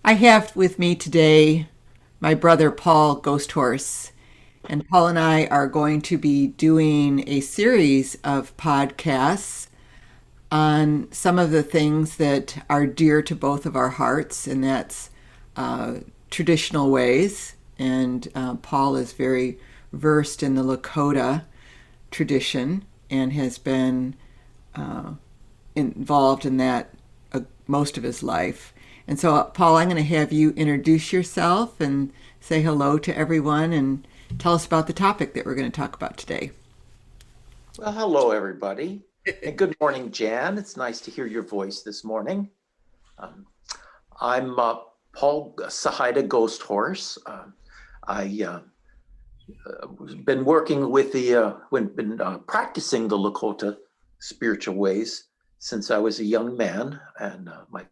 I have with me today my brother Paul Ghosthorse, and Paul and I are going to be doing a series of podcasts on some of the things that are dear to both of our hearts, and that's traditional ways. And Paul is very versed in the Lakota tradition and has been involved in that most of his life. And so, Paul, I'm going to have you introduce yourself and say hello to everyone and tell us about the topic that we're going to talk about today. Well, hello, everybody, and good morning, Jan. It's nice to hear your voice this morning. Um, I'm Paul Ghosthorse. I've been working with practicing the Lakota spiritual ways since I was a young man, and my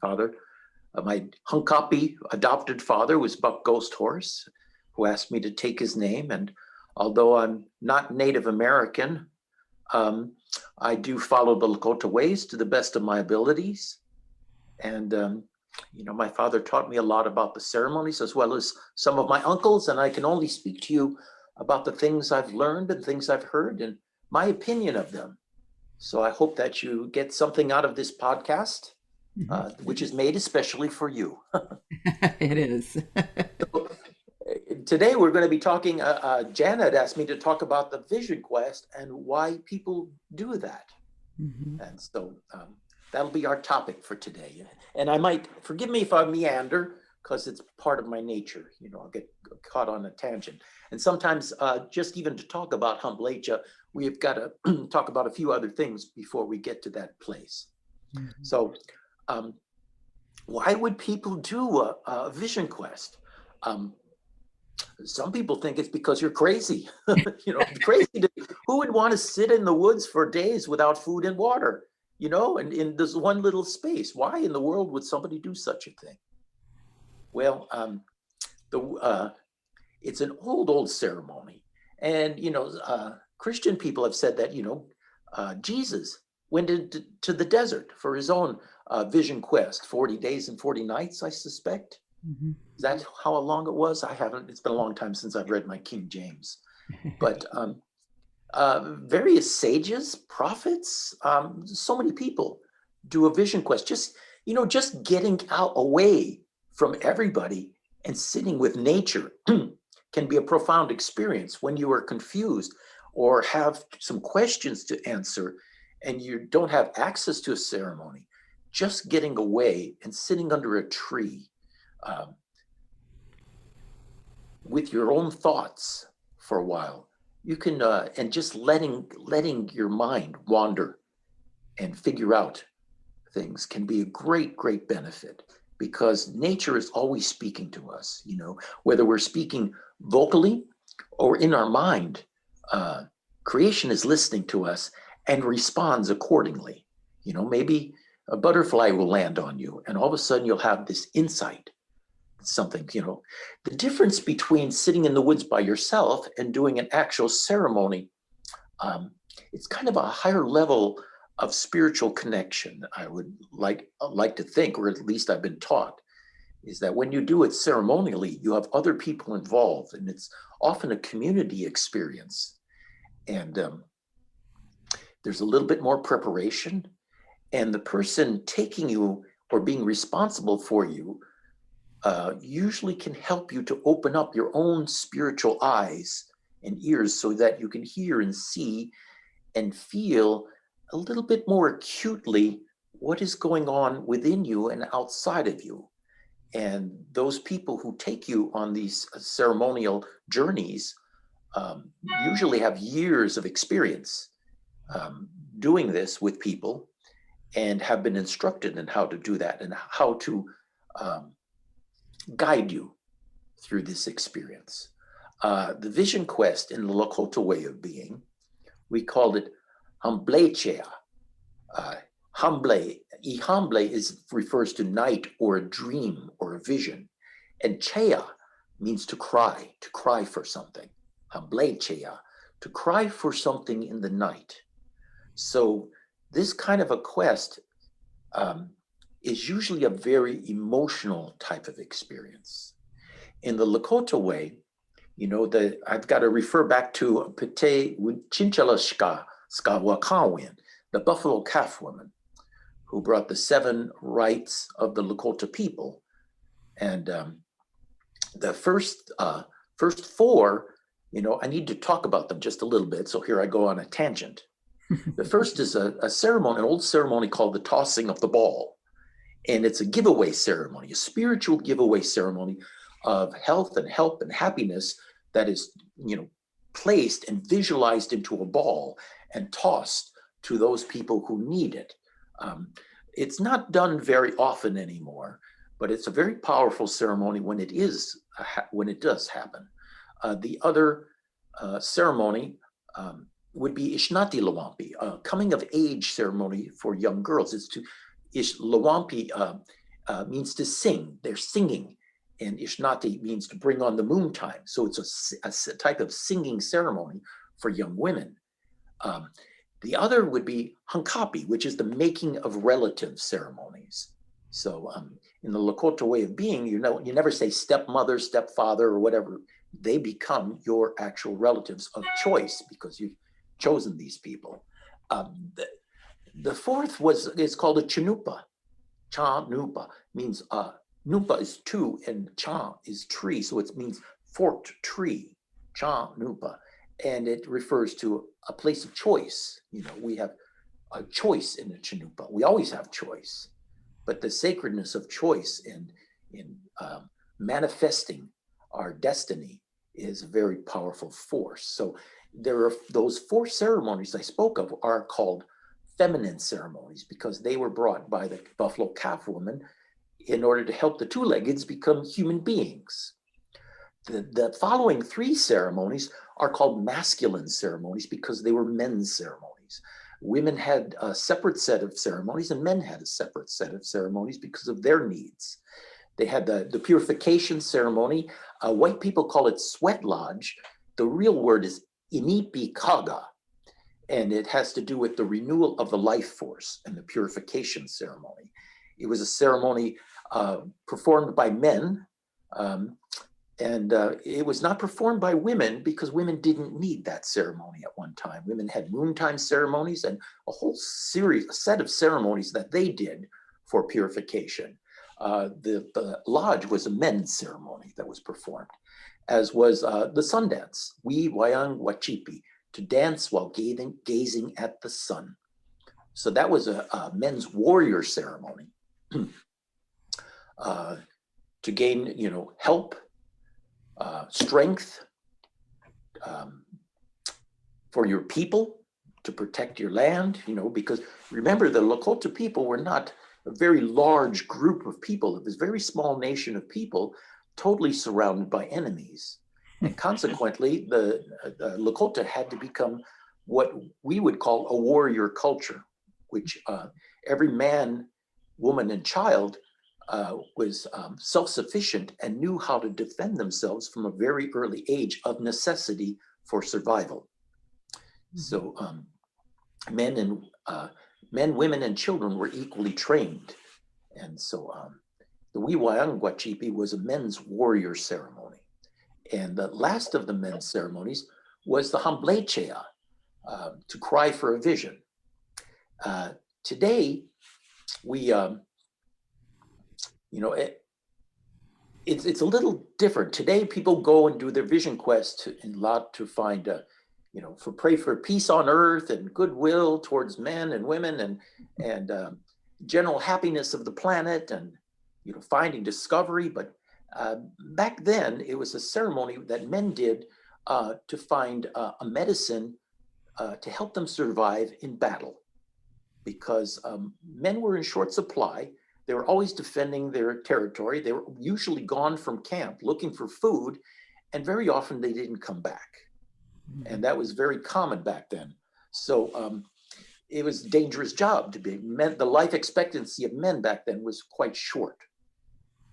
Hunkapi adopted father was Buck Ghosthorse, who asked me to take his name. And although I'm not Native American, um, I do follow the Lakota ways to the best of my abilities. And, my father taught me a lot about the ceremonies as well as some of my uncles. And I can only speak to you about the things I've learned and things I've heard and my opinion of them. So I hope that you get something out of this podcast, which is made especially for you. It is. Today we're going to be talking, Janet asked me to talk about the vision quest and why people do that. Mhm. And so that'll be our topic for today. And I might, forgive me if I meander, because it's part of my nature. I'll get caught on a tangent. And sometimes just even to talk about Humblecha, we've got to talk about a few other things before we get to that place. Mhm. So why would people do a vision quest? Some people think it's because you're crazy. Crazy. Who would want to sit in the woods for days without food and water? And in this one little space. Why in the world would somebody do such a thing? Well, it's an old ceremony, and Christian people have said that Jesus went into the desert for his own vision quest, 40 days and 40 nights, I suspect. Mhm. Is that how long it was? I haven't, it's been a long time since I've read my King James. But various sages, prophets, so many people do a vision quest. Just getting out away from everybody and sitting with nature can be a profound experience when you are confused or have some questions to answer and you don't have access to a ceremony. Just getting away and sitting under a tree um, with your own thoughts for a while, you can and just letting your mind wander and figure out things can be a great benefit, because nature is always speaking to us, whether we're speaking vocally or in our mind. Creation is listening to us and responds accordingly. Maybe a butterfly will land on you and all of a sudden you'll have this insight, something. The difference between sitting in the woods by yourself and doing an actual ceremony, it's kind of a higher level of spiritual connection. I would like to think, or at least I've been taught, is that when you do it ceremonially, you have other people involved, and it's often a community experience. And there's a little bit more preparation, and the person taking you or being responsible for you usually can help you to open up your own spiritual eyes and ears so that you can hear and see and feel a little bit more acutely what is going on within you and outside of you. And those people who take you on these ceremonial journeys um, usually have years of experience doing this with people and have been instructed in how to do that and how to um, guide you through this experience. The vision quest in the Lakota way of being, we called it Hamblechea. Uh, Hamble refers to night or a dream or a vision. And Chea means to cry for something. Hamblechea, to cry for something in the night. So this kind of a quest um, is usually a very emotional type of experience. In the Lakota way, I've got to refer back to Pete Chinchalashka Skawakawin, the buffalo calf woman, who brought the 7 rights of the Lakota people. And the first 4, I need to talk about them just a little bit. So here I go on a tangent. The first is a ceremony, an old ceremony called the tossing of the ball. And it's a giveaway ceremony, a spiritual giveaway ceremony of health and help and happiness that is, placed and visualized into a ball and tossed to those people who need it. It's not done very often anymore, but it's a very powerful ceremony when it does happen. The other ceremony would be Ishnati Lawampi, a coming of age ceremony for young girls. Lawampi means to sing. They're singing, and Ishnati means to bring on the moon time. So it's a type of singing ceremony for young women. The other would be Hankapi, which is the making of relative ceremonies. So in the Lakota way of being, you never say stepmother, stepfather, or whatever. They become your actual relatives of choice because you've chosen these people. The fourth is called a Chanupa. Cha Nupa means Nupa is 2 and Cha is tree, so it means forked tree. Cha Nupa, and it refers to a place of choice. We have a choice in the Chanupa. We always have choice, but the sacredness of choice and in manifesting our destiny is a very powerful force. So there are those 4 ceremonies I spoke of are called feminine ceremonies because they were brought by the buffalo calf woman in order to help the 2-leggeds become human beings. The following 3 ceremonies are called masculine ceremonies because they were men's ceremonies. Women had a separate set of ceremonies and men had a separate set of ceremonies because of their needs. They had the purification ceremony. White people call it sweat lodge. The real word is inipi kaga, and it has to do with the renewal of the life force and the purification ceremony. It was a ceremony performed by men, and it was not performed by women because women didn't need that ceremony at one time. Women had moontime ceremonies and a set of ceremonies that they did for purification. The lodge was a men's ceremony that was performed, as was the SunDance, Wi Wayang Wachipi, to dance while gazing at the sun. So that was a men's warrior ceremony to gain, help, strength for your people, to protect your land, because remember the Lakota people were not a very large group of people. It was a very small nation of people totally surrounded by enemies. And consequently, the Lakota had to become what we would call a warrior culture, which every man, woman, and child was self-sufficient and knew how to defend themselves from a very early age of necessity for survival. So men, women, and children were equally trained. And so the Wiwayang Guachipi was a men's warrior ceremony. And the last of the men's ceremonies was the Hamblechea, to cry for a vision. Today, we, it's a little different. Today, people go and do their vision quest to find, pray for peace on earth and goodwill towards men and women and general happiness of the planet and, finding discovery. But back then, it was a ceremony that men did to find a medicine to help them survive in battle, because men were in short supply. They were always defending their territory. They were usually gone from camp looking for food, and very often they didn't come back. And that was very common back then. So it was a dangerous job to be. The life expectancy of men back then was quite short.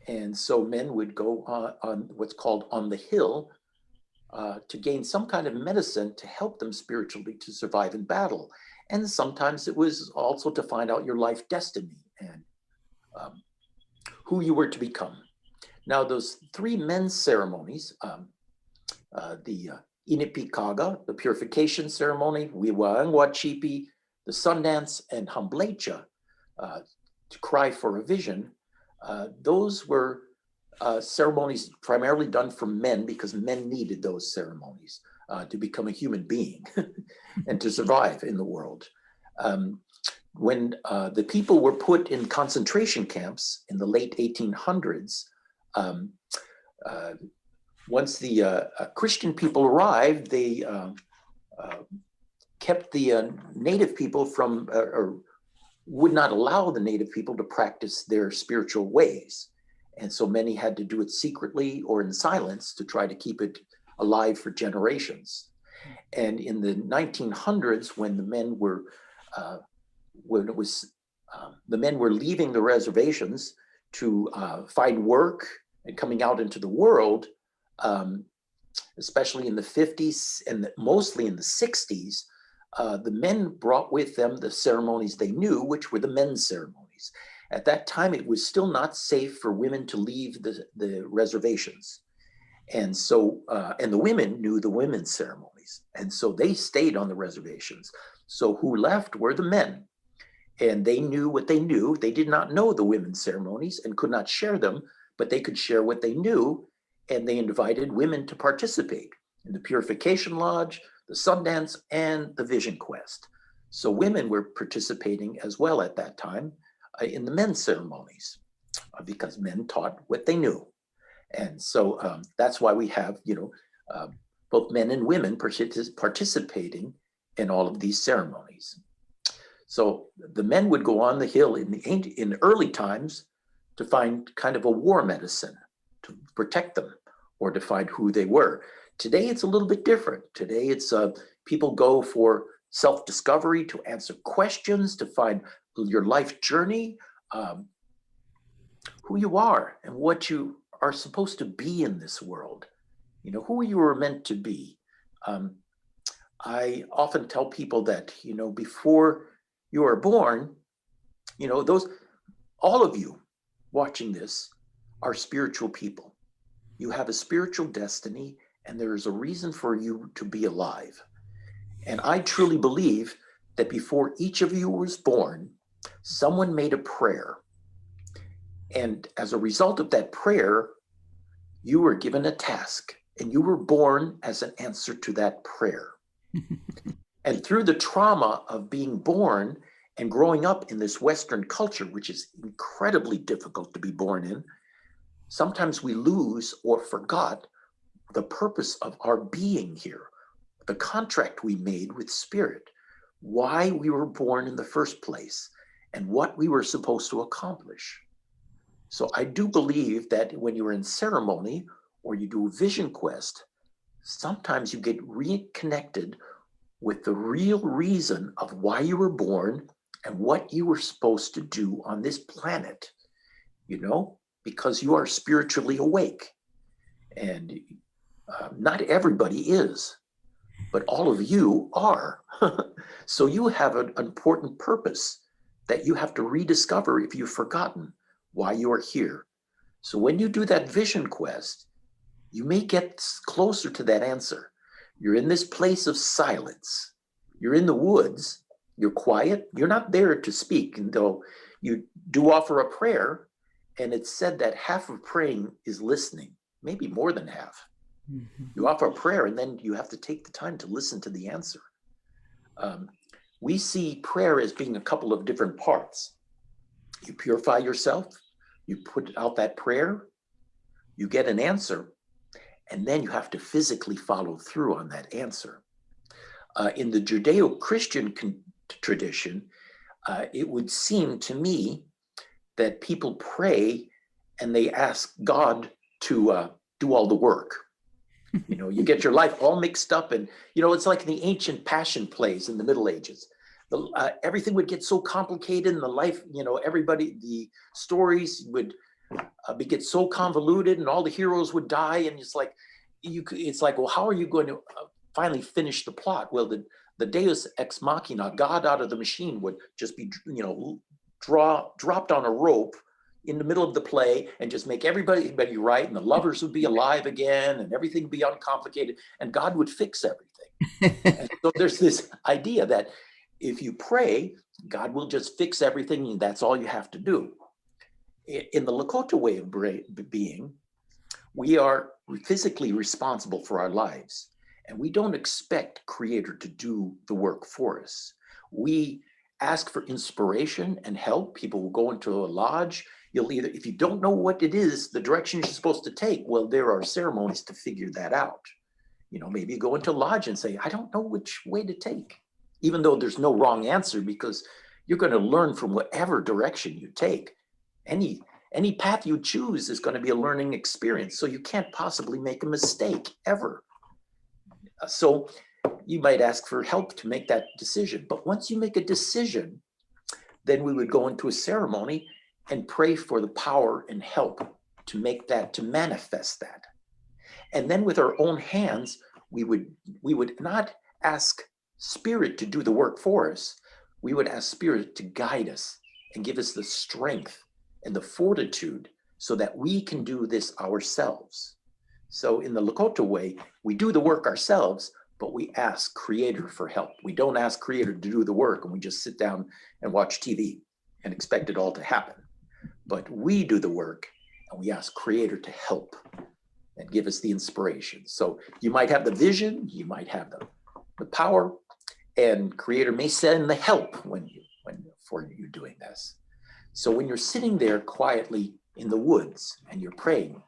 And so men would go on what's called on the hill to gain some kind of medicine to help them spiritually to survive in battle. And sometimes it was also to find out your life destiny. And um, who you were to become. Now, those three men's ceremonies, the Inipikaga, the purification ceremony, Wiwaangwachipi, the Sundance, and Hamblecha, to cry for a vision, those were ceremonies primarily done for men because men needed those ceremonies to become a human being and to survive in the world. When the people were put in concentration camps in the late 1800s, once the Christian people arrived, they kept the native people from, or would not allow the native people to practice their spiritual ways. And so many had to do it secretly or in silence to try to keep it alive for generations. And in the 1900s, when the men were, the men were leaving the reservations to find work and coming out into the world, especially in the 50s and mostly in the 60s, the men brought with them the ceremonies they knew, which were the men's ceremonies. At that time, it was still not safe for women to leave the reservations. And so, and the women knew the women's ceremonies. And so they stayed on the reservations. So who left were the men. And they knew what they knew. They did not know the women's ceremonies and could not share them, but they could share what they knew. And they invited women to participate in the Purification Lodge, the Sundance, and the Vision Quest. So women were participating as well at that time in the men's ceremonies because men taught what they knew. And so that's why we have, both men and women participating in all of these ceremonies. So the men would go on the hill in early times to find kind of a war medicine to protect them or to find who they were. Today, it's a little bit different. Today, it's people go for self-discovery, to answer questions, to find your life journey, who you are and what you are supposed to be in this world, who you were meant to be. I often tell people that, before you are born, all of you watching this are spiritual people. You have a spiritual destiny, and there is a reason for you to be alive. And I truly believe that before each of you was born, someone made a prayer. And as a result of that prayer, you were given a task, and you were born as an answer to that prayer. And through the trauma of being born and growing up in this Western culture, which is incredibly difficult to be born in, sometimes we lose or forgot the purpose of our being here, the contract we made with Spirit, why we were born in the first place, and what we were supposed to accomplish. So I do believe that when you're in ceremony or you do a vision quest, sometimes you get reconnected with the real reason of why you were born and what you were supposed to do on this planet, because you are spiritually awake. And not everybody is, but all of you are. So you have an important purpose that you have to rediscover if you've forgotten why you are here. So when you do that vision quest, you may get closer to that answer. You're in this place of silence. You're in the woods. You're quiet. You're not there to speak, and though you do offer a prayer, and it's said that half of praying is listening, maybe more than half. Mm-hmm. You offer a prayer, and then you have to take the time to listen to the answer. We see prayer as being a couple of different parts. You purify yourself, you put out that prayer, you get an answer, and then you have to physically follow through on that answer. In the Judeo-Christian tradition, it would seem to me that people pray and they ask God to do all the work. You get your life all mixed up, and it's like in the ancient passion plays in the Middle Ages. Everything would get so complicated in the life, the stories would get so convoluted, and all the heroes would die, and it's like, well, how are you going to finally finish the plot? Well, the Deus ex machina, God out of the machine, would just be dropped on a rope in the middle of the play and just make everybody right, and the lovers would be alive again, and everything would be uncomplicated, and God would fix everything. And so there's this idea that if you pray, God will just fix everything, and that's all you have to do. In the Lakota way of being, we are physically responsible for our lives, and we don't expect Creator to do the work for us. We ask for inspiration and help. People will go into a lodge. You'll either, if you don't know what it is, the direction you're supposed to take, well, there are ceremonies to figure that out. You know, maybe you go into a lodge and say, I don't know which way to take, even though there's no wrong answer, because you're going to learn from whatever direction you take. Any path you choose is going to be a learning experience. So you can't possibly make a mistake ever. So you might ask for help to make that decision. But once you make a decision, then we would go into a ceremony and pray for the power and help to make that, to manifest that. And then with our own hands, we would not ask Spirit to do the work for us. We would ask Spirit to guide us and give us the strength and the fortitude so that we can do this ourselves. So in the Lakota way, we do the work ourselves, but we ask Creator for help. We don't ask Creator to do the work and we just sit down and watch TV and expect it all to happen. But we do the work and we ask Creator to help and give us the inspiration. So you might have the vision, you might have the power, and Creator may send the help for you doing this. So when you're sitting there quietly in the woods and you're praying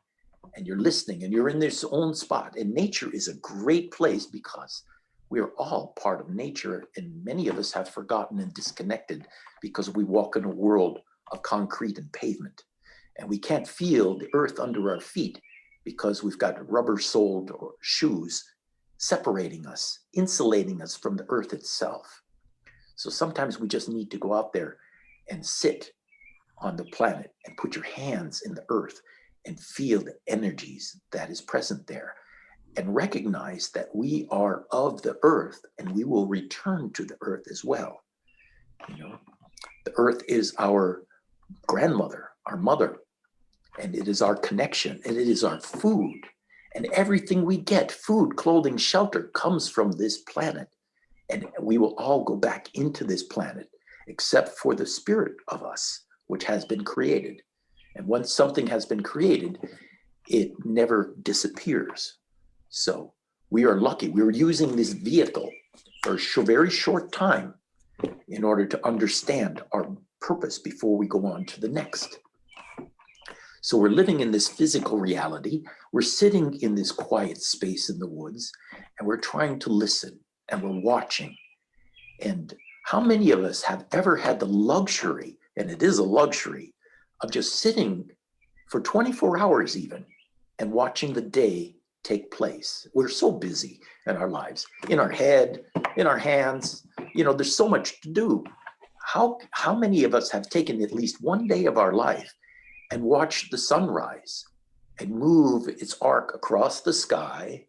and you're listening and you're in this own spot, and nature is a great place because we are all part of nature, and many of us have forgotten and disconnected because we walk in a world of concrete and pavement, and we can't feel the earth under our feet because we've got rubber-soled shoes separating us, insulating us from the earth itself. So sometimes we just need to go out there and sit on the planet and put your hands in the earth and feel the energies that is present there, and recognize that we are of the earth and we will return to the earth as well. You know, the earth is our grandmother, our mother, and it is our connection, and it is our food. And everything we get, food, clothing, shelter, comes from this planet. And we will all go back into this planet, except for the spirit of us, which has been created. And once something has been created, it never disappears. So we are lucky. We're using this vehicle for a very short time in order to understand our purpose before we go on to the next. So we're living in this physical reality. We're sitting in this quiet space in the woods, and we're trying to listen, and we're watching. And how many of us have ever had the luxury, and it is a luxury, of just sitting for 24 hours even and watching the day take place? We're so busy in our lives, in our head, in our hands. You know, there's so much to do. How many of us have taken at least one day of our life and watched the sunrise and move its arc across the sky,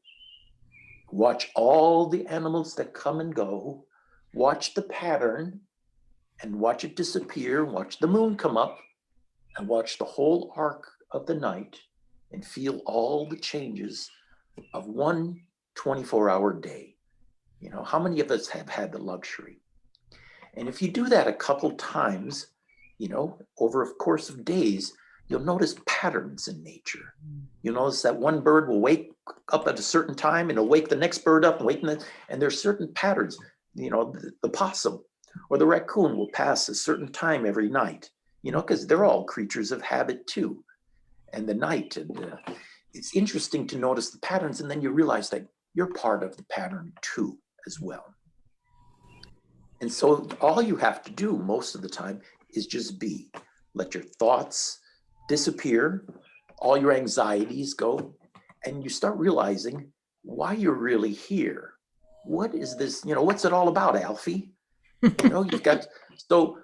watch all the animals that come and go, watch the pattern and watch it disappear, watch the moon come up, and watch the whole arc of the night and feel all the changes of one 24-hour day? You know, how many of us have had the luxury? And if you do that a couple times, you know, over a course of days, you'll notice patterns in nature. You'll notice that one bird will wake up at a certain time and it'll wake the next bird up and there's certain patterns. You know, the possum or the raccoon will pass a certain time every night, you know, because they're all creatures of habit too. And the night, and it's interesting to notice the patterns, and then you realize that you're part of the pattern too as well. And so all you have to do most of the time is just be. Let your thoughts disappear, all your anxieties go, and you start realizing why you're really here. What is this, you know, what's it all about, Alfie? You know, you've got, so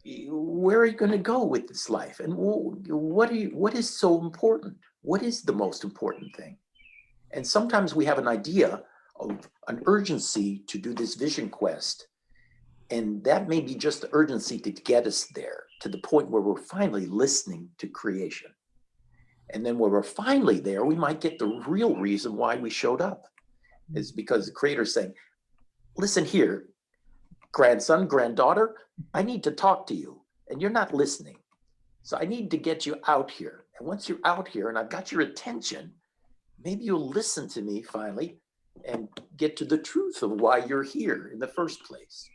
where are you going to go with this life? And what is so important? What is the most important thing? And sometimes we have an idea of an urgency to do this vision quest. And that may be just the urgency to get us there to the point where we're finally listening to creation. And then when we're finally there, we might get the real reason why we showed up, is because the creator's saying, listen here, grandson, granddaughter, I need to talk to you, and you're not listening. So I need to get you out here. And once you're out here and I've got your attention, maybe you'll listen to me finally and get to the truth of why you're here in the first place.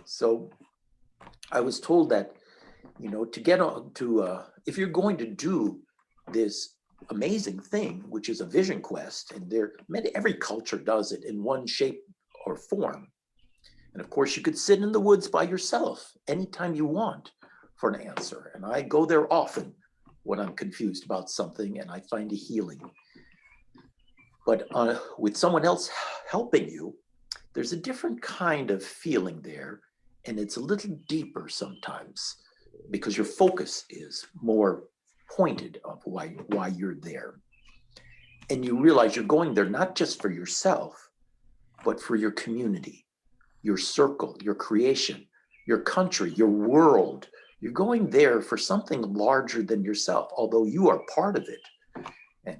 So I was told that, to get on to, if you're going to do this amazing thing, which is a vision quest, and every culture does it in one shape or form. And of course, you could sit in the woods by yourself anytime you want for an answer. And I go there often when I'm confused about something and I find a healing. But with someone else helping you, there's a different kind of feeling there. And it's a little deeper sometimes because your focus is more pointed of why you're there. And you realize you're going there not just for yourself, but for your community, your circle, your creation, your country, your world. You're going there for something larger than yourself, although you are part of it. And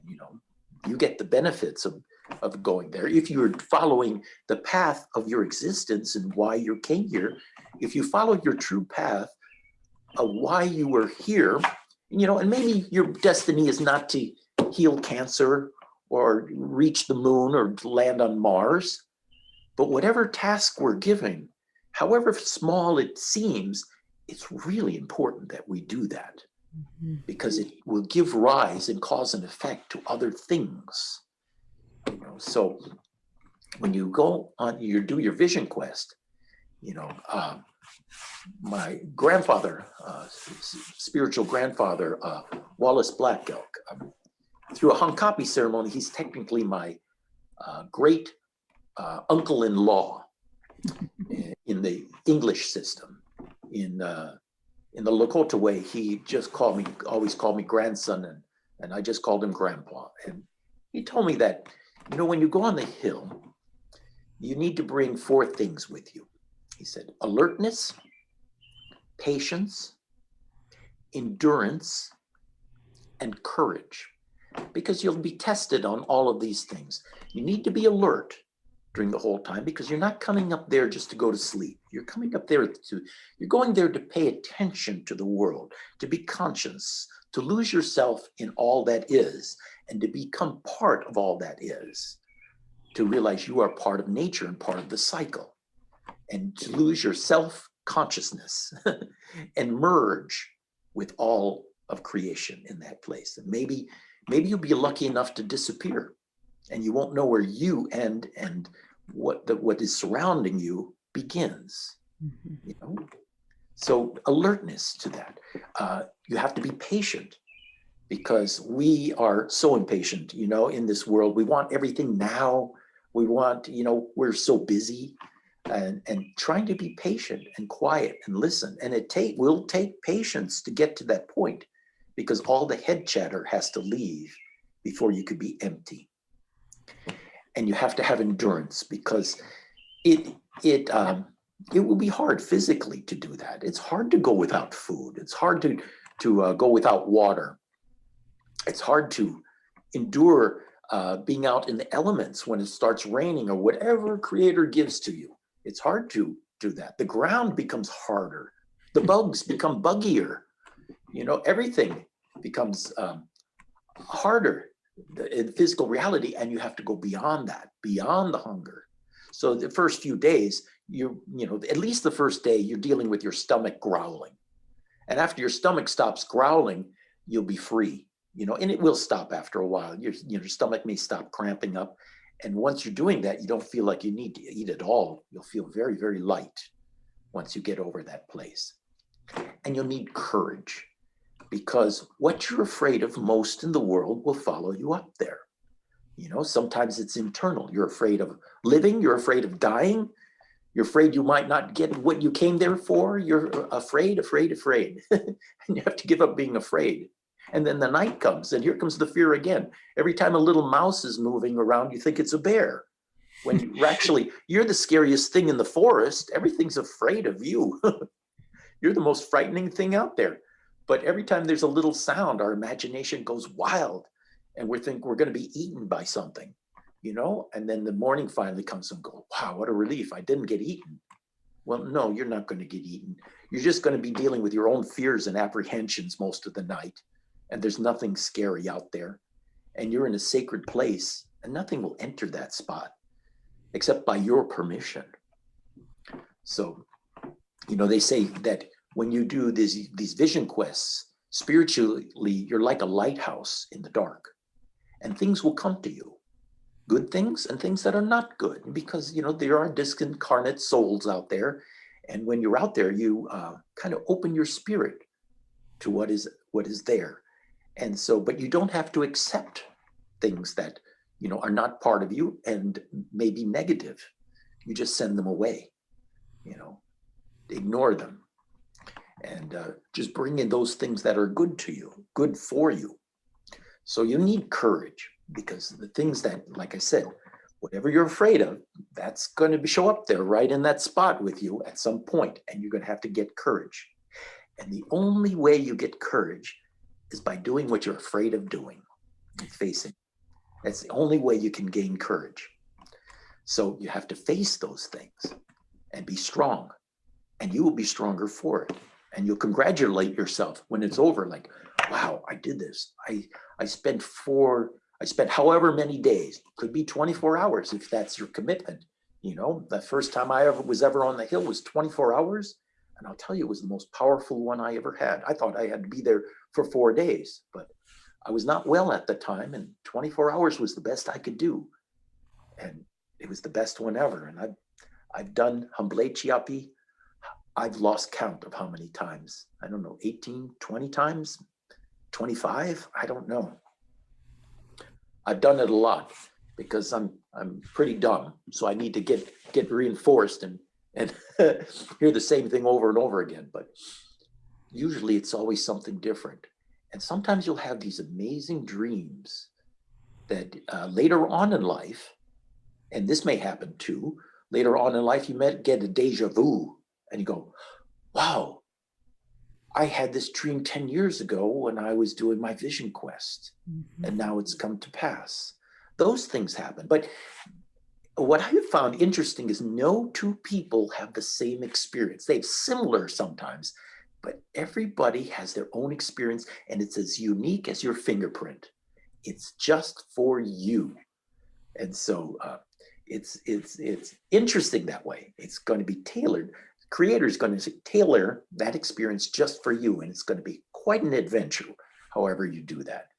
you get the benefits of going there. If you're following the path of your existence and why you came here, if you follow your true path of why you were here, and maybe your destiny is not to heal cancer or reach the moon or land on Mars, but whatever task we're given, however small it seems, it's really important that we do that, because it will give rise and cause an effect to other things. So when you go on, you do your vision quest, my grandfather, spiritual grandfather, Wallace Black Elk, through a Hankapi ceremony, he's technically my great uncle-in-law in the English system. In the Lakota way, he just always called me grandson, and I just called him grandpa. And he told me that, when you go on the hill, you need to bring 4 things with you. He said, alertness, patience, endurance, and courage, because you'll be tested on all of these things. You need to be alert during the whole time, because you're not coming up there just to go to sleep. You're coming up there you're going there to pay attention to the world, to be conscious, to lose yourself in all that is, and to become part of all that is, to realize you are part of nature and part of the cycle, and to lose your self-consciousness and merge with all of creation in that place. And maybe you'll be lucky enough to disappear, and you won't know where you end and what is surrounding you begins. So alertness to that. You have to be patient, because we are so impatient, in this world. We want everything now. We want, we're so busy, and trying to be patient and quiet and listen. And it will take patience to get to that point, because all the head chatter has to leave before you could be empty. And you have to have endurance, because it will be hard physically to do that. It's hard to go without food. It's hard to go without water. It's hard to endure being out in the elements when it starts raining or whatever creator gives to you. It's hard to do that. The ground becomes harder. The bugs become buggier. Everything becomes harder in physical reality, and you have to go beyond that, beyond the hunger. So the first few days, at least the first day, you're dealing with your stomach growling. And after your stomach stops growling, you'll be free, and it will stop after a while. Your stomach may stop cramping up. And once you're doing that, you don't feel like you need to eat at all. You'll feel very, very light once you get over that place. And you'll need courage, because what you're afraid of most in the world will follow you up there. Sometimes it's internal. You're afraid of living. You're afraid of dying. You're afraid you might not get what you came there for. You're afraid. And you have to give up being afraid. And then the night comes, and here comes the fear again. Every time a little mouse is moving around, you think it's a bear. when you're the scariest thing in the forest. Everything's afraid of you. You're the most frightening thing out there. But every time there's a little sound, our imagination goes wild and we think we're going to be eaten by something, and then the morning finally comes and go, wow, what a relief. I didn't get eaten. Well, no, you're not going to get eaten. You're just going to be dealing with your own fears and apprehensions most of the night. And there's nothing scary out there. And you're in a sacred place and nothing will enter that spot except by your permission. So, they say that when you do these vision quests, spiritually, you're like a lighthouse in the dark, and things will come to you, good things and things that are not good, because there are disincarnate souls out there, and when you're out there, you kind of open your spirit to what is there, and so, but you don't have to accept things that are not part of you and may be negative. You just send them away, ignore them, and just bring in those things that are good to you, good for you. So you need courage, because the things that, like I said, whatever you're afraid of, that's going to show up there right in that spot with you at some point, and you're going to have to get courage. And the only way you get courage is by doing what you're afraid of doing and facing. That's the only way you can gain courage. So you have to face those things and be strong, and you will be stronger for it. And you'll congratulate yourself when it's over, like, wow, I did this. I spent however many days, could be 24 hours if that's your commitment. The first time I was ever on the hill was 24 hours. And I'll tell you, it was the most powerful one I ever had. I thought I had to be there for 4 days, but I was not well at the time, and 24 hours was the best I could do. And it was the best one ever. And I've done Hamble Chiapi. I've lost count of how many times. I don't know, 18, 20 times, 25? I don't know. I've done it a lot because I'm pretty dumb. So I need to get reinforced and hear the same thing over and over again. But usually it's always something different. And sometimes you'll have these amazing dreams that later on in life, and this may happen too, later on in life, you might get a deja vu. And you go, wow, I had this dream 10 years ago when I was doing my vision quest, and now it's come to pass. Those things happen. But what I have found interesting is no two people have the same experience. They have similar sometimes, but everybody has their own experience, and it's as unique as your fingerprint. It's just for you. And so it's interesting that way. It's going to be tailored. Creator is going to tailor that experience just for you, and it's going to be quite an adventure however you do that.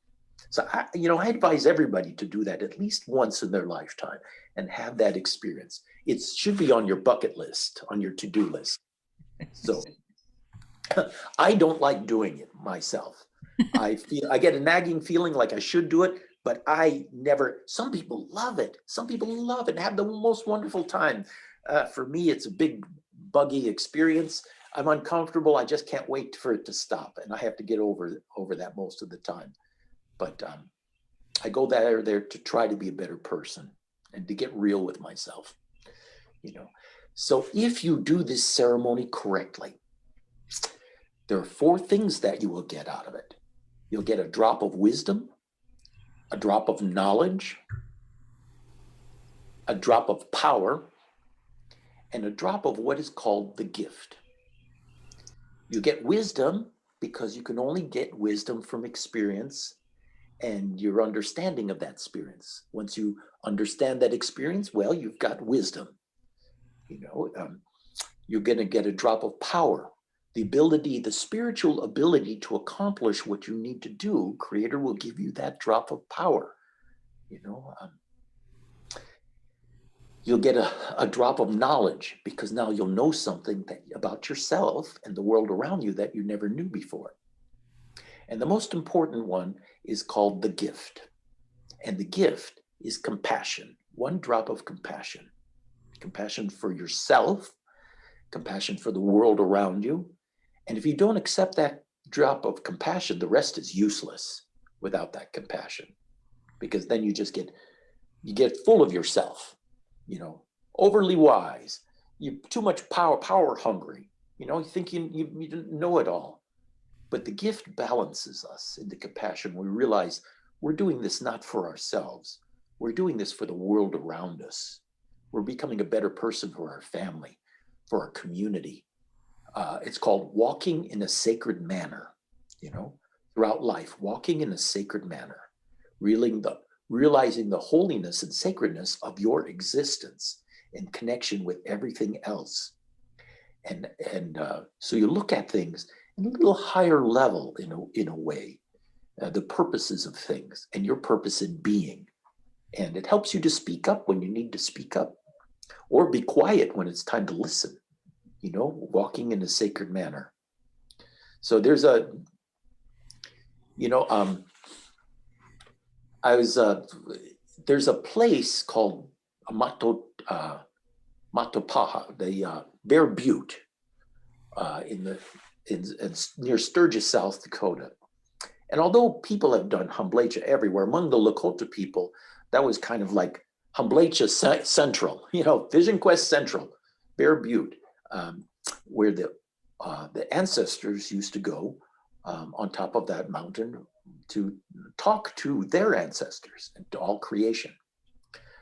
So I advise everybody to do that at least once in their lifetime and have that experience. It should be on your bucket list, on your to-do list. So I don't like doing it myself. I get a nagging feeling like I should do it, but I never. Some people love it. Some people love it and have the most wonderful time. For me, it's a big buggy experience. I'm uncomfortable. I just can't wait for it to stop, and I have to get over that most of the time. But I go there to try to be a better person and to get real with myself. So if you do this ceremony correctly, there are 4 things that you will get out of it. You'll get a drop of wisdom, a drop of knowledge, a drop of power, and a drop of what is called the gift. You get wisdom because you can only get wisdom from experience and your understanding of that experience. Once you understand that experience, well, you've got wisdom. You're going to get a drop of power, the spiritual ability to accomplish what you need to do. Creator will give you that drop of power. You'll get a drop of knowledge, because now you'll know something about yourself and the world around you that you never knew before. And the most important one is called the gift. And the gift is compassion, 1 drop of compassion. Compassion for yourself, compassion for the world around you. And if you don't accept that drop of compassion, the rest is useless without that compassion, because then you get full of yourself. overly wise. You're too much power hungry. You think you didn't know it all. But the gift balances us into compassion. We realize we're doing this not for ourselves. We're doing this for the world around us. We're becoming a better person for our family, for our community. It's called walking in a sacred manner, throughout life, walking in a sacred manner, realizing the holiness and sacredness of your existence in connection with everything else. And so you look at things in a little higher level in a way, the purposes of things and your purpose in being. And it helps you to speak up when you need to speak up, or be quiet when it's time to listen, walking in a sacred manner. So there's there's a place called Matopaha, the Bear Butte, in near Sturgis, South Dakota. And although people have done Humblecha everywhere, among the Lakota people, that was kind of like Humblecha Central, Vision Quest Central, Bear Butte, where the ancestors used to go on top of that mountain to talk to their ancestors and to all creation.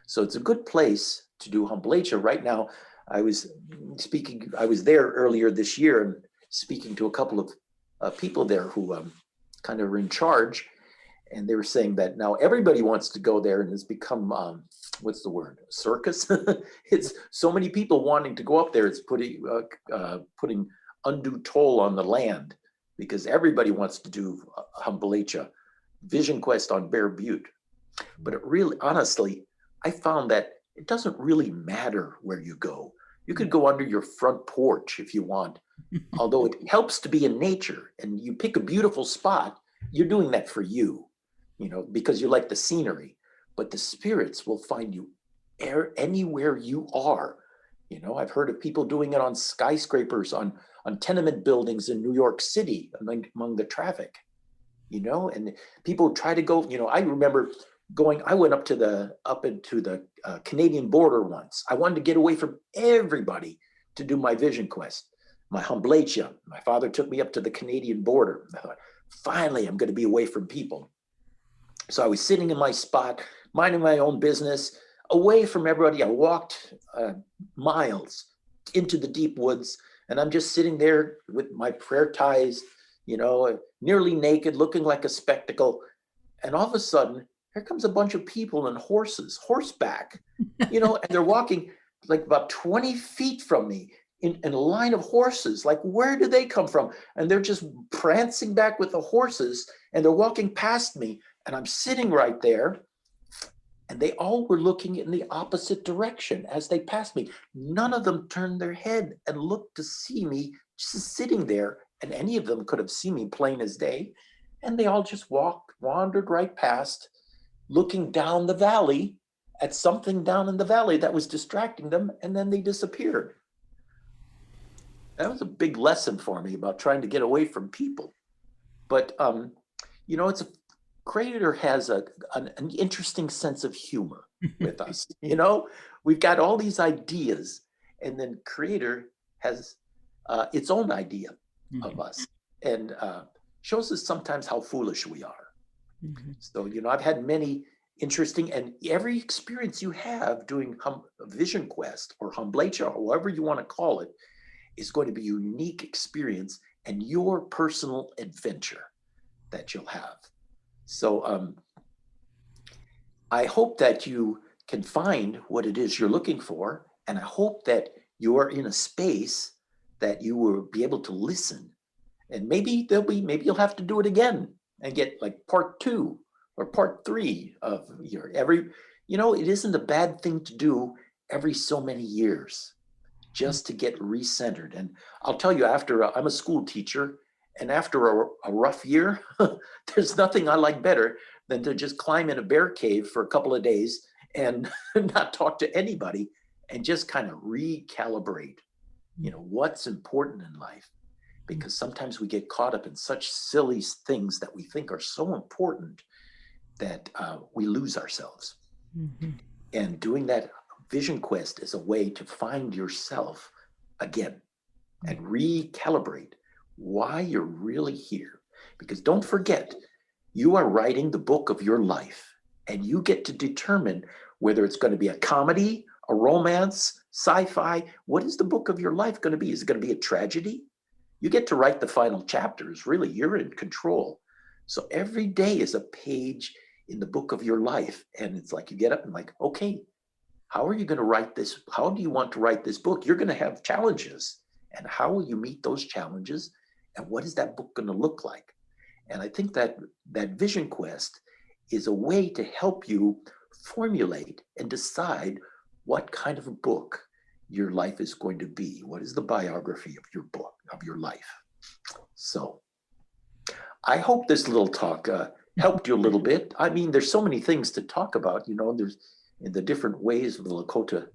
So it's a good place to do Humblecha. Right now, I was there earlier this year and speaking to a couple of people there who kind of are in charge. And they were saying that now everybody wants to go there, and it's become, what's the word, circus? It's so many people wanting to go up there. It's putting undue toll on the land, because everybody wants to do Humblecha, Vision Quest on Bear Butte. But it really, honestly, I found that it doesn't really matter where you go. You could go under your front porch if you want, although it helps to be in nature, and you pick a beautiful spot. You're doing that for you, because you like the scenery. But the spirits will find you anywhere you are. I've heard of people doing it on skyscrapers, on tenement buildings in New York City, among the traffic, and people try to go, I remember I went up into the Canadian border once. I wanted to get away from everybody to do my Vision Quest, my Humblecha. My father took me up to the Canadian border. I thought, finally, I'm going to be away from people. So I was sitting in my spot, minding my own business, away from everybody. I walked miles into the deep woods, and I'm just sitting there with my prayer ties, nearly naked, looking like a spectacle. And all of a sudden, here comes a bunch of people and horseback, and they're walking like about 20 feet from me in a line of horses. Like, where did they come from? And they're just prancing back with the horses, and they're walking past me, and I'm sitting right there. And they all were looking in the opposite direction as they passed me. None of them turned their head and looked to see me just sitting there. And any of them could have seen me plain as day. And they all just wandered right past, looking down the valley at something down in the valley that was distracting them. And then they disappeared. That was a big lesson for me about trying to get away from people. But, it's Creator has an interesting sense of humor with us. We've got all these ideas, and then Creator has its own idea of us, and shows us sometimes how foolish we are. So, I've had many interesting, and every experience you have doing Vision Quest or Humblecha, or however you want to call it, is going to be a unique experience and your personal adventure that you'll have. So I hope that you can find what it is you're looking for, and I hope that you are in a space that you will be able to listen. And maybe you'll have to do it again and get like part 2 or part 3 of it isn't a bad thing to do every so many years, just to get recentered. And I'll tell you, I'm a school teacher, and after a rough year, there's nothing I like better than to just climb in a bear cave for a couple of days and not talk to anybody, and just kind of recalibrate, what's important in life. Because sometimes we get caught up in such silly things that we think are so important that we lose ourselves. And doing that Vision Quest is a way to find yourself again and recalibrate why you're really here. Because don't forget, you are writing the book of your life, and you get to determine whether it's going to be a comedy, a romance, sci-fi. What is the book of your life going to be? Is it going to be a tragedy? You get to write the final chapters. Really, you're in control. So every day is a page in the book of your life. And it's like you get up and like, okay, how are you going to write this? How do you want to write this book? You're going to have challenges. And how will you meet those challenges? And what is that book going to look like? And I think that Vision Quest is a way to help you formulate and decide what kind of a book your life is going to be. What is the biography of your book, of your life? So I hope this little talk helped you a little bit. I mean, there's so many things to talk about, there's in the different ways of the Lakota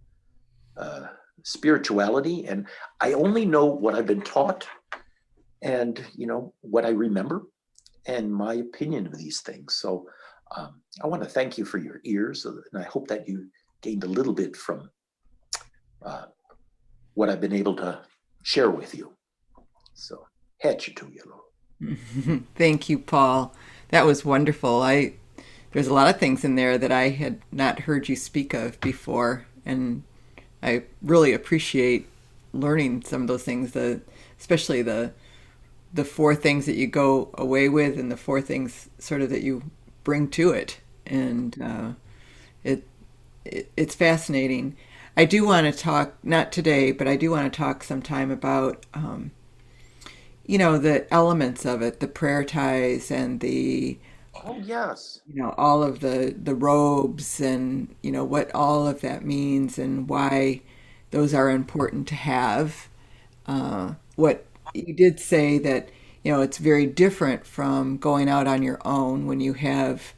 spirituality. And I only know what I've been taught and, what I remember and my opinion of these things. So I want to thank you for your ears. And I hope that you gained a little bit from what I've been able to share with you. So, head to you. Thank you, Paul. That was wonderful. There's a lot of things in there that I had not heard you speak of before, and I really appreciate learning some of those things. Especially the four things that you go away with, and the four things sort of that you bring to it, and it's fascinating. I do want to talk, not today, but I do want to talk sometime about the elements of it, the prayer ties and the Oh, yes. all of the robes, and what all of that means and why those are important to have. What you did say that it's very different from going out on your own when you have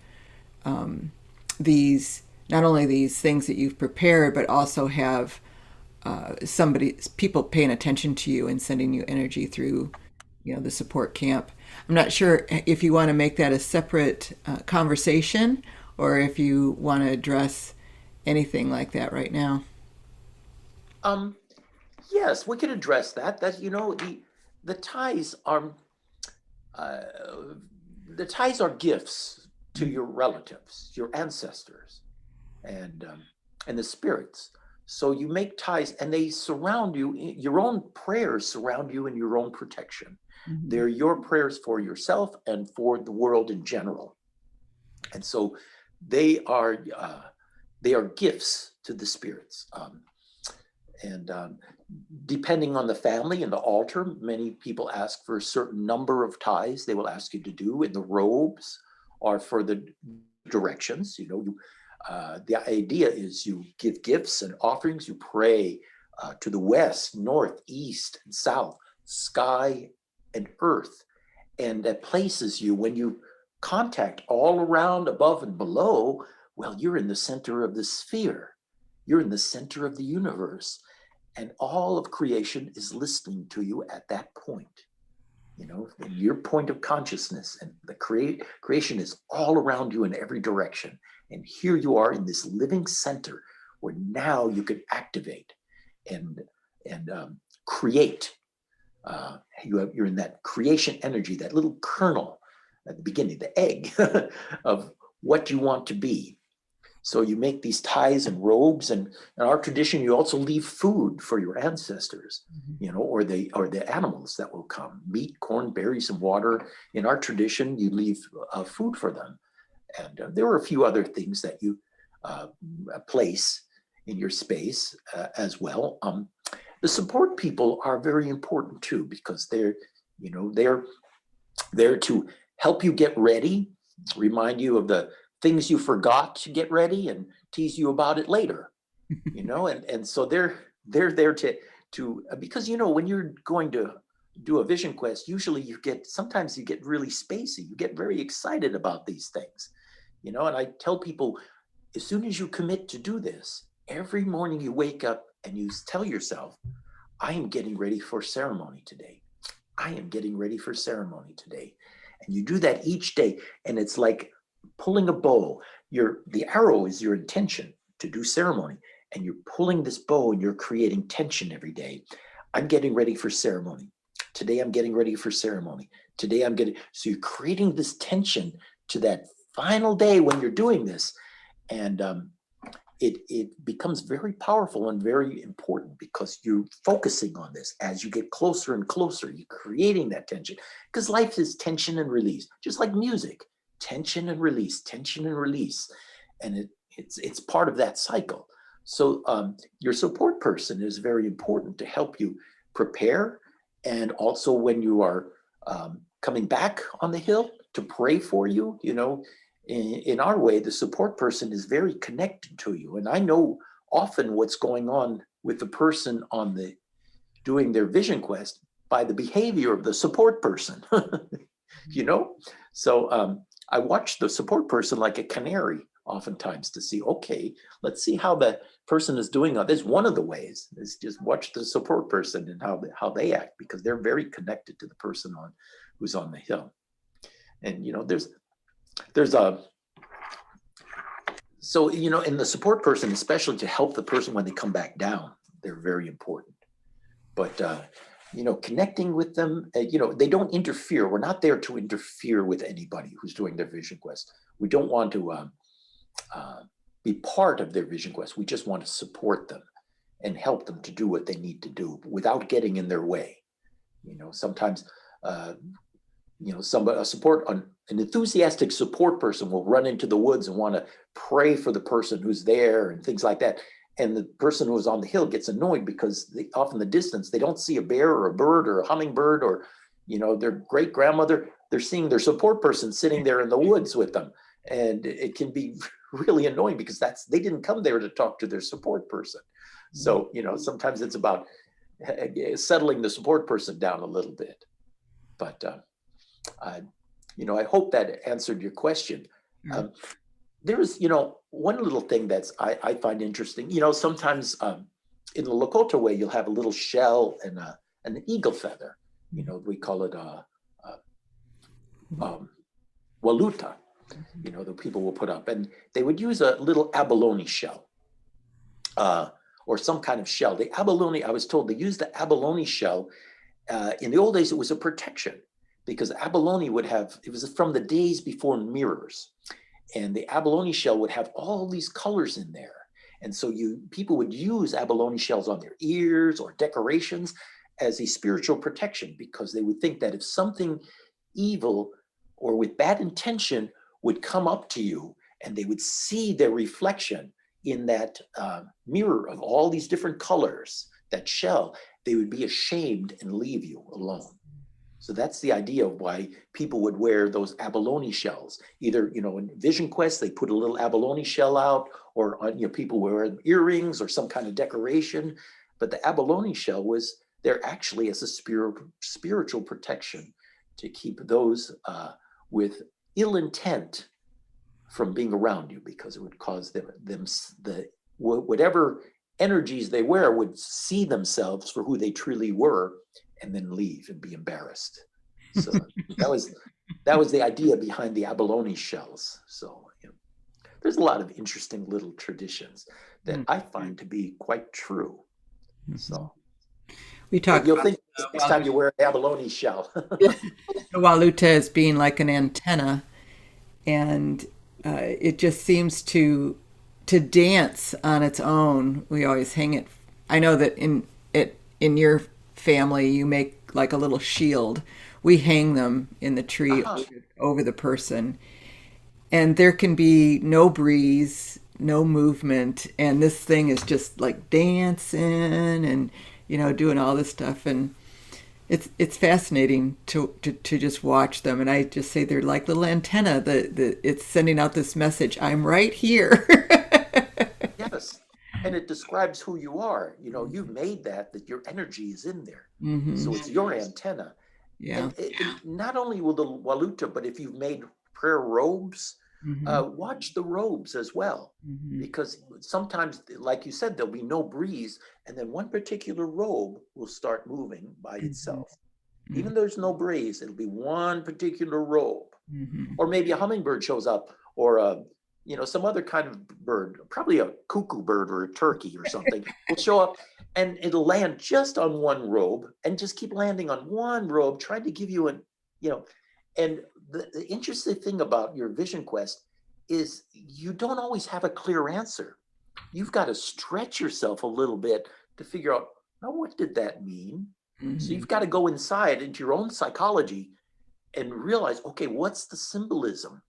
these, not only these things that you've prepared, but also have people paying attention to you and sending you energy through the support camp. I'm not sure if you want to make that a separate conversation, or if you want to address anything like that right now. Um, yes, we can address that. The ties are uh, the ties are gifts to your relatives, your ancestors, and and the spirits. So you make ties, and they surround you. Your own prayers surround you in your own protection. Mhm. They're your prayers for yourself and for the world in general. And so they are uh, they are gifts to the spirits. And depending on the family and the altar, many people ask for a certain number of ties they will ask you to do, in the robes or for the directions. The idea is you give gifts and offerings, you pray to the west, north, east, and south, sky and earth. And that places you, when you contact all around, above and below, well, you're in the center of the sphere. You're in the center of the universe. And all of creation is listening to you at that point. In your point of consciousness, and the creation is all around you in every direction. And here you are in this living center where now you can activate and create. You're in that creation energy, that little kernel at the beginning, the egg of what you want to be. So you make these ties and robes, and in our tradition, you also leave food for your ancestors, or the animals that will come: meat, corn, berries, and water. In our tradition, you leave food for them, and there are a few other things that you uh, place in your space as well. The support people are very important too, because they're there to help you get ready, remind you of the things you forgot to get ready, and tease you about it later. And so they're there to because when you're going to do a vision quest, usually sometimes you get really spacey, you get very excited about these things. And I tell people, as soon as you commit to do this, every morning you wake up and you tell yourself, I am getting ready for ceremony today. I am getting ready for ceremony today. And you do that each day, and it's like pulling a bow. The arrow is your intention to do ceremony, and you're pulling this bow and you're creating tension every day. I'm getting ready for ceremony. Today I'm getting ready for ceremony. Today I'm getting, so you're creating this tension to that final day when you're doing this. And it becomes very powerful and very important because you're focusing on this as you get closer and closer. You're creating that tension because life is tension and release, just like music, tension and release, tension and release. And it's part of that cycle. So your support person is very important to help you prepare, and also when you are coming back on the hill, to pray for you. You know, in our way, the support person is very connected to you, and I know often what's going on with the person on the doing their vision quest by the behavior of the support person. You know, so I watch the support person like a canary oftentimes to see, okay, let's see how the person is doing. There's one of the ways is just watch the support person and how they act, because they're very connected to the person who's on the hill. And you know, there's a, so you know, in the support person, especially to help the person when they come back down, they're very important. But you know, connecting with them, you know, they don't interfere. We're not there to interfere with anybody who's doing their vision quest. We don't want to be part of their vision quest. We just want to support them and help them to do what they need to do without getting in their way. You know, sometimes, you know, an enthusiastic support person will run into the woods and want to pray for the person who's there and things like that. And the person who's on the hill gets annoyed because off in the distance, they don't see a bear or a bird or a hummingbird or, you know, their great grandmother. They're seeing their support person sitting there in the woods with them. And it can be really annoying because they didn't come there to talk to their support person. So, you know, sometimes it's about settling the support person down a little bit. But, you know, I hope that answered your question. There's, you know, one little thing I find interesting, you know, sometimes in the Lakota way, you'll have a little shell and an eagle feather. You know, we call it waluta, you know, that people will put up. And they would use a little abalone shell or some kind of shell. The abalone, I was told they used the abalone shell. In the old days, it was a protection because abalone it was from the days before mirrors. And the abalone shell would have all these colors in there. And so people would use abalone shells on their ears or decorations as a spiritual protection, because they would think that if something evil or with bad intention would come up to you and they would see their reflection in that mirror of all these different colors, that shell, they would be ashamed and leave you alone. So that's the idea of why people would wear those abalone shells. Either, you know, in Vision Quest, they put a little abalone shell out, or, you know, people wear earrings or some kind of decoration. But the abalone shell was there actually as a spiritual protection to keep those with ill intent from being around you, because it would cause whatever energies they wear would see themselves for who they truly were and then leave and be embarrassed. So that was the idea behind the abalone shells. So, you know, there's a lot of interesting little traditions that I find to be quite true. So we talk you'll about think next time you wear an abalone shell. the Waluta as being like an antenna, and it just seems to dance on its own. We always hang it. I know that in your family you make like a little shield. We hang them in the tree over the person, and there can be no breeze, no movement, and this thing is just like dancing and, you know, doing all this stuff. And it's fascinating to just watch them. And I just say they're like little antenna. It's sending out this message. I'm right here. Yes. And it describes who you are. You know, you've made that your energy is in there. So it's your antenna. Yeah. And not only will the Waluta, but if you've made prayer robes, watch the robes as well. Because sometimes, like you said, there'll be no breeze, and then one particular robe will start moving by itself. Even though there's no breeze, it'll be one particular robe. Or maybe a hummingbird shows up, or some other kind of bird, probably a cuckoo bird or a turkey or something, will show up and it'll land just on one robe and just keep landing on one robe, trying to give you you know, and the interesting thing about your vision quest is you don't always have a clear answer. You've got to stretch yourself a little bit to figure out, now, what did that mean? So Hmm. you've got to go inside into your own psychology and realize, okay, what's the symbolism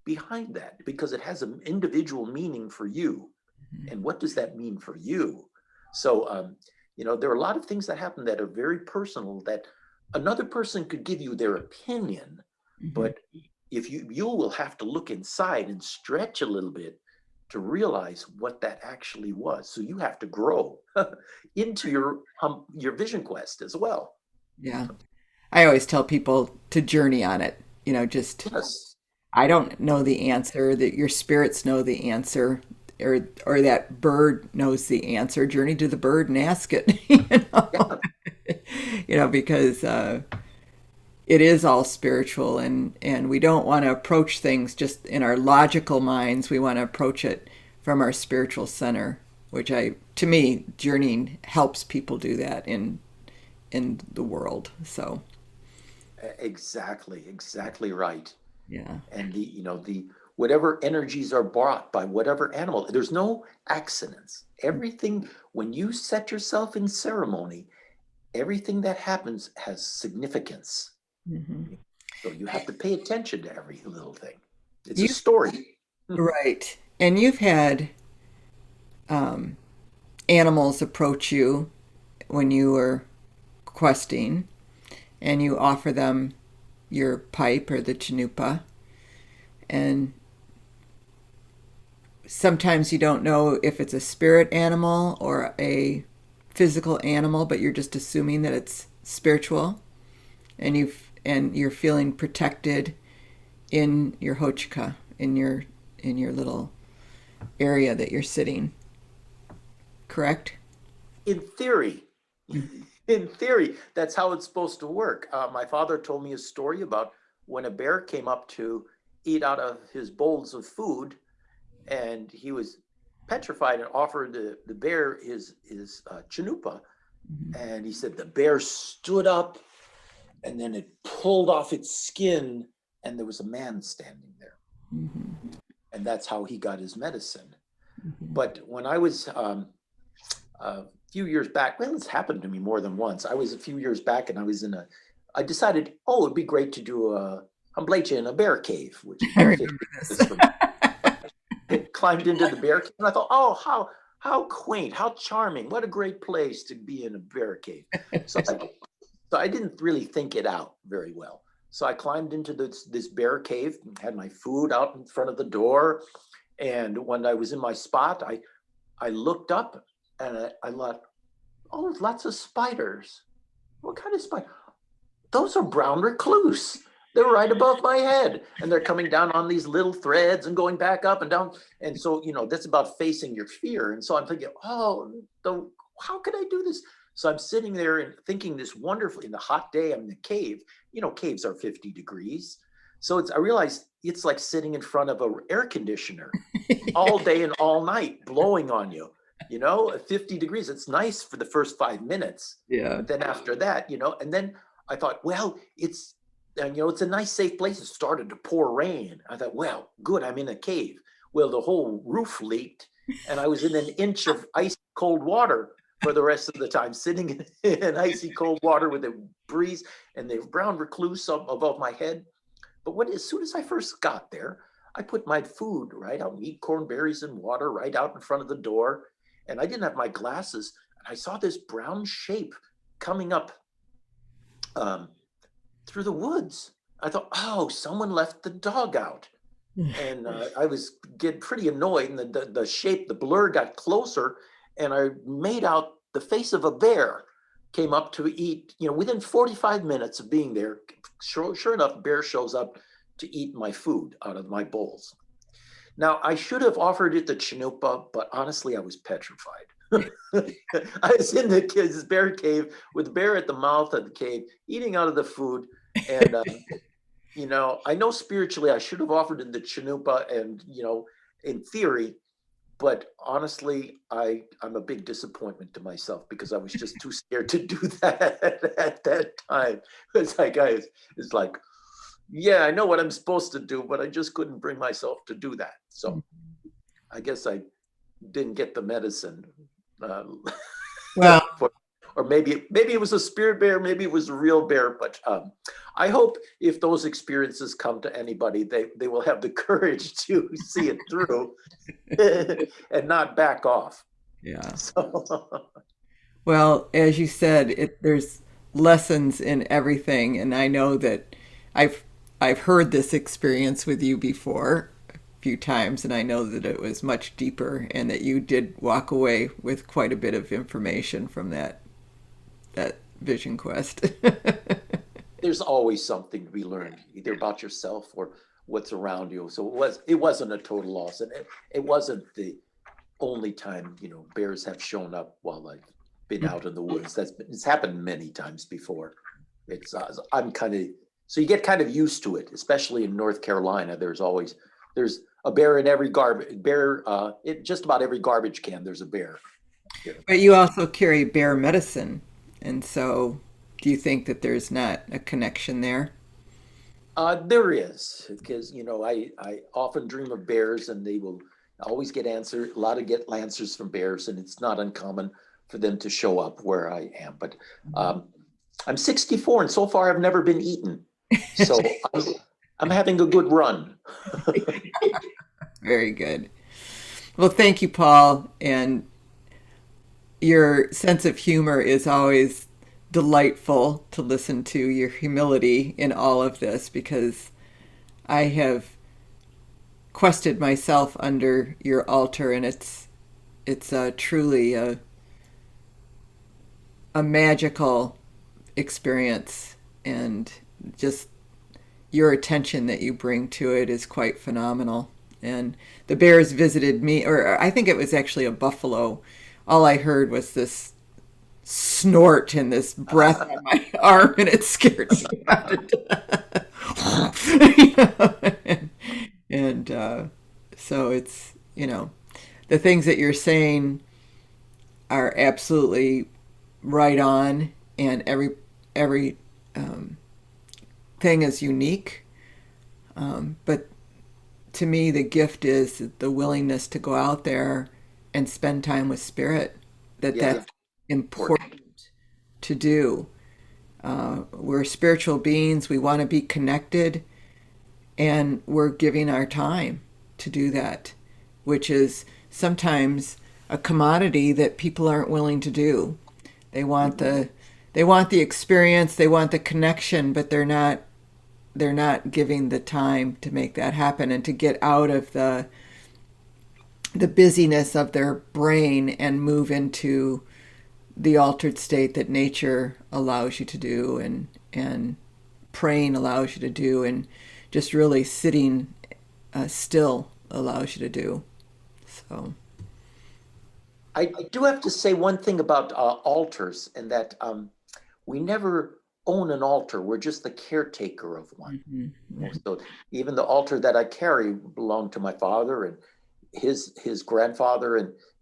behind that? Because it has an individual meaning for you. And what does that mean for you? So, there are a lot of things that happen that are very personal that another person could give you their opinion, Hmm. but if you will have to look inside and stretch a little bit to realize what that actually was. So you have to grow into your vision quest as well. Yeah. I always tell people to journey on it. Just Yes. I don't know the answer, that your spirits know the answer, or that bird knows the answer. Journey to the bird and ask it, Yeah. because it is all spiritual, and we don't want to approach things just in our logical minds. We want to approach it from our spiritual center, which to me, journeying helps people do that in the world. So, Exactly right. yeah. And the whatever energies are brought by whatever animal, there's no accidents. Everything, when you set yourself in ceremony, everything that happens has significance. Hmm. So you have to pay attention to every little thing. It's a You story. right, and you've had um, animals approach you when you were questing, and you offer them your pipe or the chanupa, and sometimes you don't know if it's a spirit animal or a physical animal, but you're just assuming that it's spiritual, and you're feeling protected in your hochka, in your little area that you're sitting. Correct? In theory, in theory, that's how it's supposed to work. My father told me a story about when a bear came up to eat out of his bowls of food, and he was petrified and offered the bear his chanupa. And he said the bear stood up and then it pulled off its skin, and there was a man standing there. Mm-hmm. And that's how he got his medicine. Mm-hmm. But when I was a few years back, well, it's happened to me more than once. I was a few years back and I decided, oh, it'd be great to do a Hamblecha in a bear cave, which is I about remember 50 this. meters from me. It climbed into the bear cave and I thought, oh, how quaint, how charming, what a great place to be in a bear cave. So I didn't really think it out very well. So I climbed into this bear cave, had my food out in front of the door, and when I was in my spot, I looked up and I thought, oh, lots of spiders. What kind of spider? Those are brown recluse. They're right above my head, and they're coming down on these little threads and going back up and down. And so, that's about facing your fear. And so I'm thinking, oh, how could I do this? So I'm sitting there and thinking this wonderfully in the hot day. I'm in the cave. Caves are 50 degrees. So I realized it's like sitting in front of an air conditioner all day and all night, blowing on you. At 50 degrees. It's nice for the first 5 minutes, Yeah. but then after that, and then I thought, well, it's a nice safe place. It started to pour rain. I thought, well, good, I'm in a cave. Well, the whole roof leaked, and I was in an inch of icy cold water for the rest of the time, sitting in icy cold water with a breeze and the brown recluse above my head. But as soon as I first got there, I put my food right out, meat, corn, berries, and water right out in front of the door. And I didn't have my glasses. And I saw this brown shape coming up um, through the woods. I thought, oh, someone left the dog out. And I was getting pretty annoyed. And the shape, the blur got closer. And I made out the face of a bear came up to eat, within 45 minutes of being there. Sure enough, bear shows up to eat my food out of my bowls. Now, I should have offered it the chanupa, but honestly, I was petrified. I was in this bear cave with the bear at the mouth of the cave, eating out of the food. And, I know spiritually I should have offered it the chanupa and, in theory, but honestly, I'm a big disappointment to myself because I was just too scared to do that at that time. It's like, guys, it's like, yeah, I know what I'm supposed to do, but I just couldn't bring myself to do that. So I guess I didn't get the medicine. Uh, Well, for, or maybe it was a spirit bear, maybe it was a real bear. But I hope if those experiences come to anybody, they will have the courage to see it through and not back off. yeah. So Well, as you said, there's lessons in everything, and I know that I've I've heard this experience with you before a few times, and I know that it was much deeper, and that you did walk away with quite a bit of information from that vision quest. there's always something to be learned, either about yourself or what's around you. So it wasn't a total loss, and it wasn't the only time bears have shown up while I've been out in the woods. It's happened many times before. It's I'm kind of so you get kind of used to it, especially in North Carolina. There's a bear in every garbage bear. Just about every garbage can there's a bear here. But you also carry bear medicine, and so do you think that there's not a connection there? There is, because I often dream of bears, and they will always get answer. A lot of get answers from bears, and it's not uncommon for them to show up where I am. But I'm 64, and so far I've never been eaten, so I'm having a good run. Very good. Well, thank you, Paul. And your sense of humor is always delightful to listen to, your humility in all of this, because I have quested myself under your altar, and it's truly a magical experience, and just your attention that you bring to it is quite phenomenal. And the bears visited me, or I think it was actually a buffalo. All I heard was this snort and this breath on my arm, and it scared me out of death. And so the things that you're saying are absolutely right on, and every thing is unique. But to me, the gift is the willingness to go out there and spend time with spirit. Yeah, That's important to do. We're spiritual beings. We want to be connected, and we're giving our time to do that, which is sometimes a commodity that people aren't willing to do. They want the experience, they want the connection, but they're not giving the time to make that happen, and to get out of the busyness of their brain and move into the altered state that nature allows you to do, and praying allows you to do, and just really sitting still allows you to do. So I do have to say one thing about altars, and that we never own an altar. We're just the caretaker of one. mhm, So even the altar that I carry belonged to my father and his grandfather,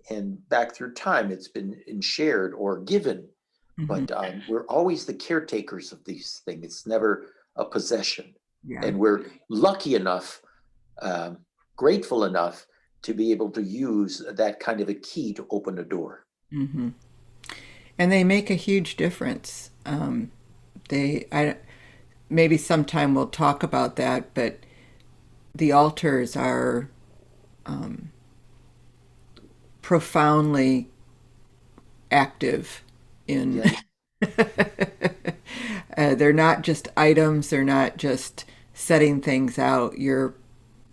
and back through time it's been shared or given. mhm, But we're always the caretakers of these things. It's never a possession, yeah. and we're lucky enough, um, grateful enough to be able to use that kind of a key to open a door. Hmm. And they make a huge difference. I maybe sometime we'll talk about that, but the altars are profoundly active in. Yes, They're not just items, they're not just setting things out. You're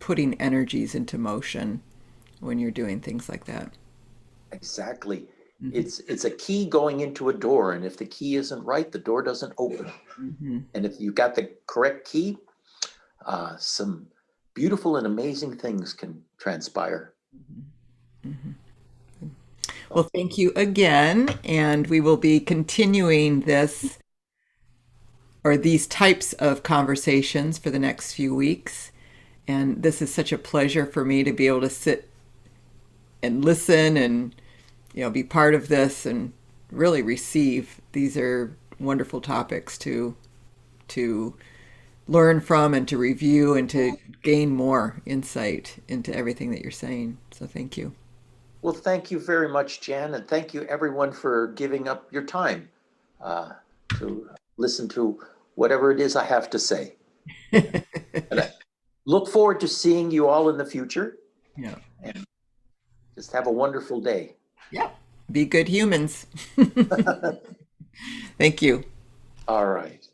putting energies into motion when you're doing things like that. exactly. Hmm. It's a key going into a door, and if the key isn't right, the door doesn't open. Hmm. And if you got the correct key, some beautiful and amazing things can transpire. Hmm. Well, thank you again, and we will be continuing this or these types of conversations for the next few weeks. And this is such a pleasure for me to be able to sit and listen and, be part of this and really receive. These are wonderful topics to learn from and to review and to gain more insight into everything that you're saying. So thank you. Well, thank you very much, Jan, and thank you everyone for giving up your time uh, to listen to whatever it is I have to say. And I look forward to seeing you all in the future, Yeah. and just have a wonderful day. Yeah. Be good humans. Thank you. All right.